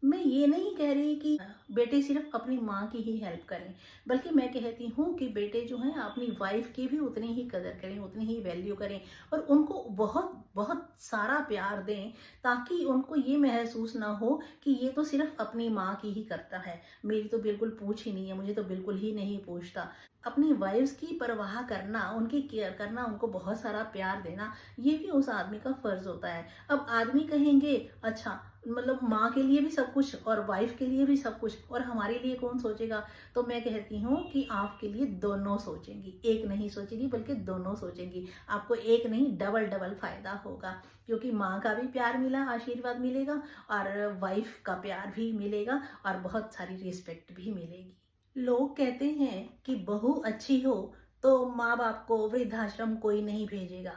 मैं ये नहीं कह रही कि बेटे सिर्फ अपनी माँ की ही हेल्प करें, बल्कि मैं कहती हूँ कि बेटे जो हैं अपनी वाइफ की भी उतनी ही कदर करें, उतनी ही वैल्यू करें और उनको बहुत बहुत सारा प्यार दें, ताकि उनको ये महसूस ना हो कि ये तो सिर्फ अपनी माँ की ही करता है, मेरी तो बिल्कुल पूछ ही नहीं है, मुझे तो बिल्कुल ही नहीं पूछता। अपनी वाइफ्स की परवाह करना, उनकी केयर करना, उनको बहुत सारा प्यार देना, ये भी उस आदमी का फर्ज होता है। अब आदमी कहेंगे अच्छा, मतलब माँ के लिए भी सब कुछ और वाइफ के लिए भी सब कुछ और हमारे लिए कौन सोचेगा? तो मैं कहती हूँ कि आपके लिए दोनों सोचेंगी, एक नहीं सोचेगी बल्कि दोनों सोचेंगी। आपको एक नहीं डबल डबल फायदा होगा, क्योंकि माँ का भी प्यार मिला, आशीर्वाद मिलेगा और वाइफ का प्यार भी मिलेगा और बहुत सारी रिस्पेक्ट भी मिलेगी। लोग कहते हैं कि बहू अच्छी हो तो माँ बाप को वृद्धाश्रम कोई नहीं भेजेगा,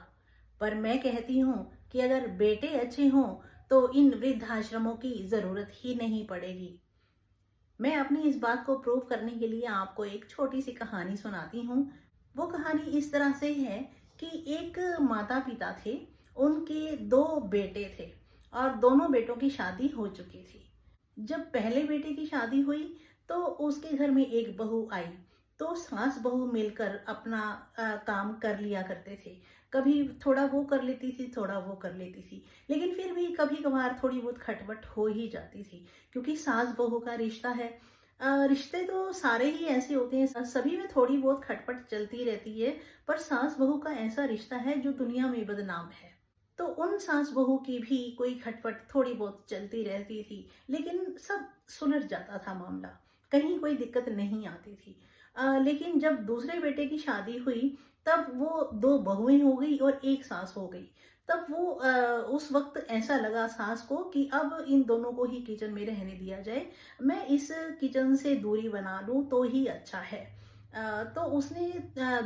पर मैं कहती हूँ कि अगर बेटे अच्छे हों तो इन वृद्धाश्रमों की जरूरत ही नहीं पड़ेगी। मैं अपनी इस बात को प्रूव करने के लिए आपको एक छोटी सी कहानी सुनाती हूँ। वो कहानी इस तरह से है कि एक माता पिता थे, उनके दो बेटे थे और दोनों बेटों की शादी हो चुकी थी। जब पहले बेटे की शादी हुई तो उसके घर में एक बहू आई, तो सास बहू मिलकर अपना काम कर लिया करते थे। कभी थोड़ा वो कर लेती थी, थोड़ा वो कर लेती थी, लेकिन फिर भी कभी कभार थोड़ी बहुत खटपट हो ही जाती थी, क्योंकि सास बहू का रिश्ता है। रिश्ते तो सारे ही ऐसे होते हैं, सभी में थोड़ी बहुत खटपट चलती रहती है, पर सास बहू का ऐसा रिश्ता है जो दुनिया में बदनाम है। तो उन सास बहू की भी कोई खटपट थोड़ी बहुत चलती रहती थी, लेकिन सब सुलझ जाता था मामला, कहीं कोई दिक्कत नहीं आती थी। लेकिन जब दूसरे बेटे की शादी हुई तब वो दो बहुएं हो गई और एक सास हो गई। तब वो उस वक्त ऐसा लगा सास को कि अब इन दोनों को ही किचन में रहने दिया जाए, मैं इस किचन से दूरी बना लूं तो ही अच्छा है। तो उसने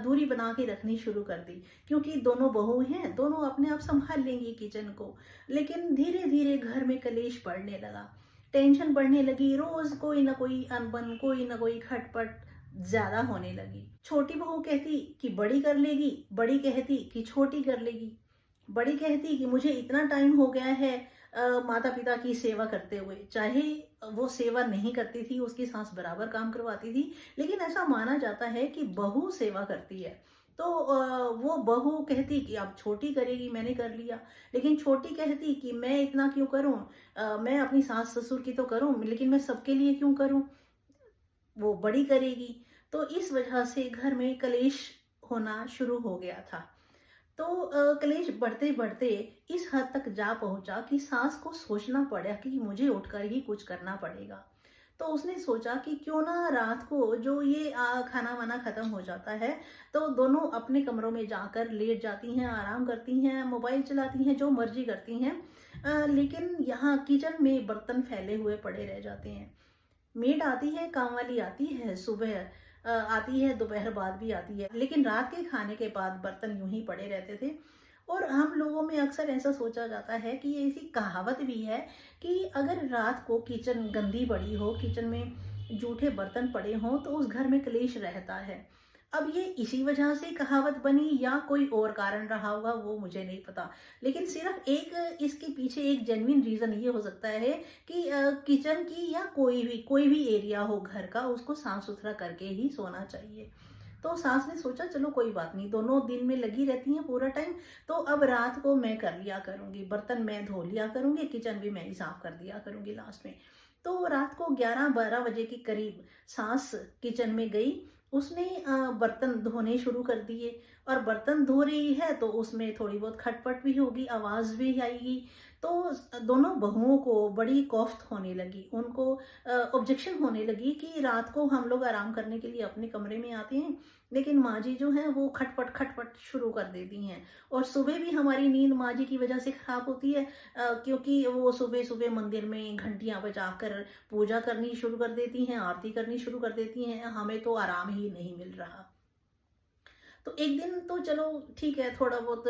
दूरी बना के रखनी शुरू कर दी, क्योंकि दोनों बहू हैं, दोनों अपने आप संभाल लेंगी किचन को। लेकिन धीरे धीरे घर में कलेश बढ़ने लगा, टेंशन बढ़ने लगी, रोज कोई ना कोई अनबन, कोई ना कोई खटपट ज्यादा होने लगी। छोटी बहू कहती कि बड़ी कर लेगी, बड़ी कहती कि छोटी कर लेगी। बड़ी कहती कि मुझे इतना टाइम हो गया है माता पिता की सेवा करते हुए, चाहे वो सेवा नहीं करती थी, उसकी सास बराबर काम करवाती थी, लेकिन ऐसा माना जाता है कि बहू सेवा करती है। तो वो बहू कहती कि अब छोटी करेगी, मैंने कर लिया। लेकिन छोटी कहती कि मैं इतना क्यों करूं, मैं अपनी सास ससुर की तो करूं, लेकिन मैं सबके लिए क्यों करूं, वो बड़ी करेगी। तो इस वजह से घर में कलेश होना शुरू हो गया था। तो कलेश बढ़ते बढ़ते इस हद तक जा पहुंचा कि सास को सोचना पड़ा कि मुझे उठकर ही कुछ करना पड़ेगा। तो उसने सोचा कि क्यों ना रात को जो ये खाना वाना खत्म हो जाता है तो दोनों अपने कमरों में जाकर लेट जाती हैं, आराम करती हैं, मोबाइल चलाती हैं, जो मर्जी करती हैं। लेकिन यहाँ किचन में बर्तन फैले हुए पड़े रह जाते हैं। मेड आती है, काम वाली आती है, सुबह आती है, दोपहर बाद भी आती है, लेकिन रात के खाने के बाद बर्तन यूं ही पड़े रहते थे। और हम लोगों में अक्सर ऐसा सोचा जाता है कि ये ऐसी कहावत भी है कि अगर रात को किचन गंदी पड़ी हो, किचन में जूठे बर्तन पड़े हों तो उस घर में क्लेश रहता है। अब ये इसी वजह से कहावत बनी या कोई और कारण रहा होगा, वो मुझे नहीं पता, लेकिन सिर्फ एक इसके पीछे एक जेन्युइन रीजन ये हो सकता है कि किचन की या कोई भी एरिया हो घर का, उसको साफ सुथरा करके ही सोना चाहिए। तो सास ने सोचा चलो कोई बात नहीं, दोनों दिन में लगी रहती हैं पूरा टाइम, तो अब रात को मैं कर लिया करूंगी, बर्तन मैं धो लिया करूंगी, किचन भी मैं ही साफ कर दिया करूंगी लास्ट में। तो रात को 11-12 बजे के करीब सास किचन में गई, उसने बर्तन धोने शुरू कर दिए। और बर्तन धो रही है तो उसमें थोड़ी बहुत खटपट भी होगी, आवाज भी आएगी। तो दोनों बहुओं को बड़ी कॉफ्त होने लगी, उनको ऑब्जेक्शन होने लगी कि रात को हम लोग आराम करने के लिए अपने कमरे में आते हैं, लेकिन माँ जी जो है वो खटपट खटपट शुरू कर देती हैं। और सुबह भी हमारी नींद माँ जी की वजह से खराब होती है, क्योंकि वो सुबह सुबह मंदिर में घंटियां बजाकर पूजा करनी शुरू कर देती हैं, आरती करनी शुरू कर देती हैं, हमें तो आराम ही नहीं मिल रहा। तो एक दिन तो चलो ठीक है, थोड़ा बहुत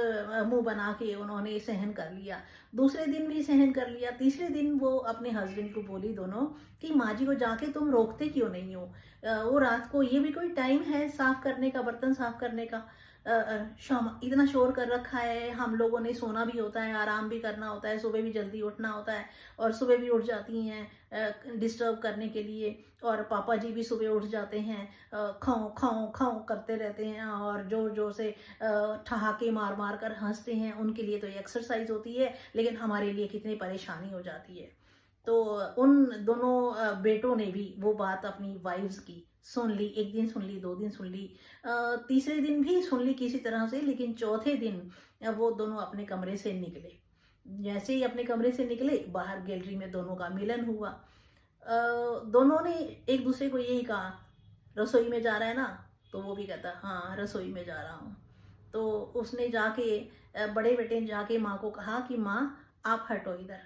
मुंह बना के उन्होंने सहन कर लिया, दूसरे दिन भी सहन कर लिया, तीसरे दिन वो अपने हस्बैंड को बोली दोनों कि माँ जी को जाके तुम रोकते क्यों नहीं हो, वो रात को ये भी कोई टाइम है साफ करने का, बर्तन साफ करने का। शाम इतना शोर कर रखा है, हम लोगों ने सोना भी होता है, आराम भी करना होता है, सुबह भी जल्दी उठना होता है और सुबह भी उठ जाती हैं डिस्टर्ब करने के लिए। और पापा जी भी सुबह उठ जाते हैं, खाओ खाओ खाओ करते रहते हैं और जोर जोर से ठहाके मार मार कर हंसते हैं। उनके लिए तो ये एक्सरसाइज होती है, लेकिन हमारे लिए कितनी परेशानी हो जाती है। तो उन दोनों बेटों ने भी वो बात अपनी वाइफ्स की सुन ली। एक दिन सुन ली, 2 दिन सुन ली, तीसरे दिन भी सुन ली किसी तरह से, लेकिन चौथे दिन वो दोनों अपने कमरे से निकले। जैसे ही अपने कमरे से निकले, बाहर गैलरी में दोनों का मिलन हुआ। दोनों ने एक दूसरे को यही कहा, रसोई में जा रहा है ना? तो वो भी कहता हाँ रसोई में जा रहा हूँ। तो उसने जाके बड़े बेटे ने जाके माँ को कहा कि माँ आप हटो इधर,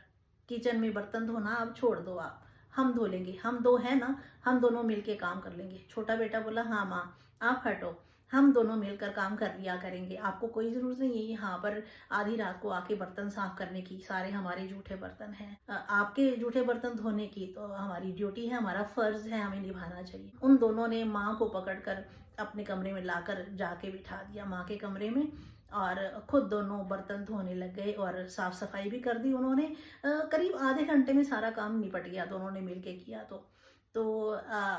किचन में बर्तन धोना अब छोड़ दो, आप हम धो लेंगे, हम दो है ना, हम दोनों मिलके काम कर लेंगे। छोटा बेटा बोला हाँ माँ आप हटो, हम दोनों मिलकर काम कर लिया करेंगे, आपको कोई जरूरत नहीं है यहाँ पर आधी रात को आके बर्तन साफ करने की, सारे हमारे जूठे बर्तन हैं, आपके जूठे बर्तन धोने की तो हमारी ड्यूटी है, हमारा फर्ज है, हमें निभाना चाहिए। उन दोनों ने माँ को पकड़कर अपने कमरे में लाकर जाके बिठा दिया, माँ के कमरे में, और खुद दोनों बर्तन धोने लग गए और साफ सफाई भी कर दी उन्होंने। करीब आधे घंटे में सारा काम निपट गया, दोनों ने मिलके किया। तो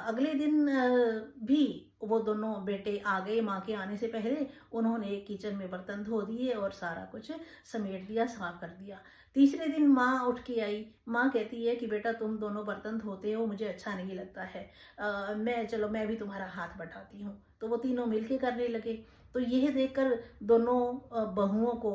अगले दिन भी वो दोनों बेटे आ गए, माँ के आने से पहले उन्होंने किचन में बर्तन धो दिए और सारा कुछ समेट दिया, साफ कर दिया। तीसरे दिन माँ उठ के आई, माँ कहती है कि बेटा तुम दोनों बर्तन धोते हो, मुझे अच्छा नहीं लगता है, मैं भी तुम्हारा हाथ बटाती हूँ। तो वो तीनों मिलके करने लगे। तो यह देखकर दोनों बहुओं को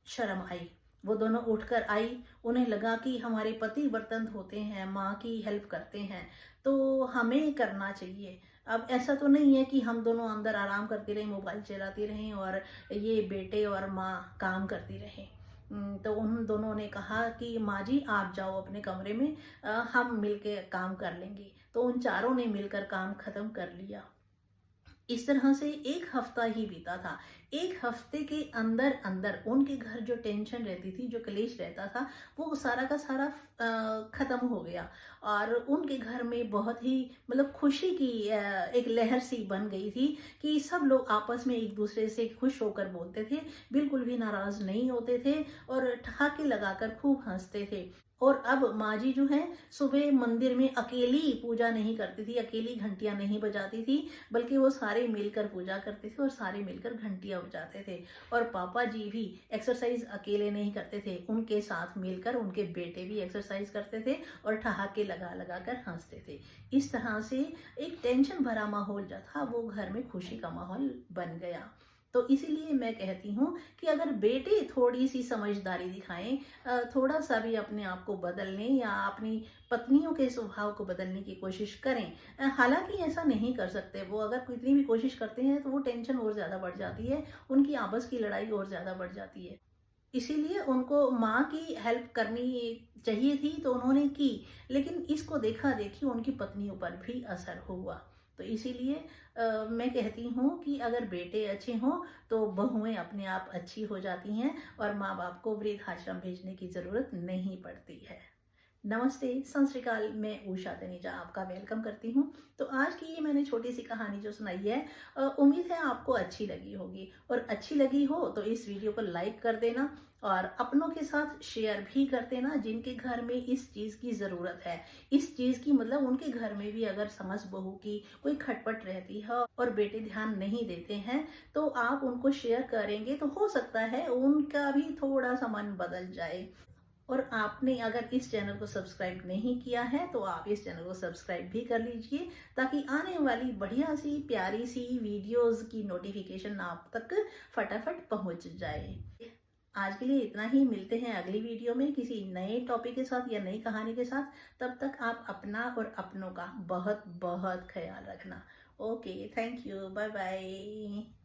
शर्म आई, वो दोनों उठकर आई, उन्हें लगा कि हमारे पति बर्तन धोते हैं, माँ की हेल्प करते हैं, तो हमें करना चाहिए। अब ऐसा तो नहीं है कि हम दोनों अंदर आराम करते रहें, मोबाइल चलाते रहें और ये बेटे और माँ काम करती रहें। तो उन दोनों ने कहा कि माँ जी आप जाओ अपने कमरे में, हम मिलके काम कर लेंगे। तो उन चारों ने मिलकर काम खत्म कर लिया। इस तरह से 1 हफ्ता ही बीता था। 1 हफ्ते के अंदर अंदर उनके घर जो टेंशन रहती थी, जो कलेश रहता था, वो सारा का सारा खत्म हो गया और उनके घर में बहुत ही मतलब खुशी की एक लहर सी बन गई थी कि सब लोग आपस में एक दूसरे से खुश होकर बोलते थे, बिल्कुल भी नाराज नहीं होते थे और ठहाके लगाकर खूब हंसते थे। और अब माँ जी जो है सुबह मंदिर में अकेली पूजा नहीं करती थी, अकेली घंटियां नहीं बजाती थी, बल्कि वो सारे मिलकर पूजा करते थे और सारे मिलकर घंटियां बजाते थे। और पापा जी भी एक्सरसाइज अकेले नहीं करते थे, उनके साथ मिलकर उनके बेटे भी एक्सरसाइज करते थे और ठहाके लगा लगा कर हंसते थे। इस तरह से एक टेंशन भरा माहौल जो था वो घर में खुशी का माहौल बन गया। तो इसीलिए मैं कहती हूँ कि अगर बेटे थोड़ी सी समझदारी दिखाएं, थोड़ा सा भी अपने आप को बदलने या अपनी पत्नियों के स्वभाव को बदलने की कोशिश करें, हालांकि ऐसा नहीं कर सकते, वो अगर कितनी भी कोशिश करते हैं तो वो टेंशन और ज़्यादा बढ़ जाती है, उनकी आपस की लड़ाई और ज़्यादा बढ़ जाती है। इसीलिए उनको माँ की हेल्प करनी चाहिए थी तो उन्होंने की, लेकिन इसको देखा देखी उनकी पत्नियों पर भी असर हुआ। तो इसीलिए मैं कहती हूँ कि अगर बेटे अच्छे हों तो बहुएं अपने आप अच्छी हो जाती हैं और माँ बाप को वृद्धाश्रम भेजने की ज़रूरत नहीं पड़ती है। नमस्ते, सत श्री अकाल, मैं उषा तनेजा आपका वेलकम करती हूँ। तो आज की ये मैंने छोटी सी कहानी जो सुनाई है, उम्मीद है आपको अच्छी लगी होगी, और अच्छी लगी हो तो इस वीडियो को लाइक कर देना और अपनों के साथ शेयर भी कर देना जिनके घर में इस चीज़ की ज़रूरत है। इस चीज़ की मतलब उनके घर में भी अगर समझ बहू की कोई खटपट रहती है और बेटे ध्यान नहीं देते हैं, तो आप उनको शेयर करेंगे तो हो सकता है उनका भी थोड़ा सा मन बदल जाए। और आपने अगर इस चैनल को सब्सक्राइब नहीं किया है तो आप इस चैनल को सब्सक्राइब भी कर लीजिए, ताकि आने वाली बढ़िया सी प्यारी सी वीडियोस की नोटिफिकेशन आप तक फटाफट पहुंच जाए। आज के लिए इतना ही, मिलते हैं अगली वीडियो में किसी नए टॉपिक के साथ या नई कहानी के साथ। तब तक आप अपना और अपनों का बहुत बहुत ख्याल रखना। Okay, thank you, bye bye.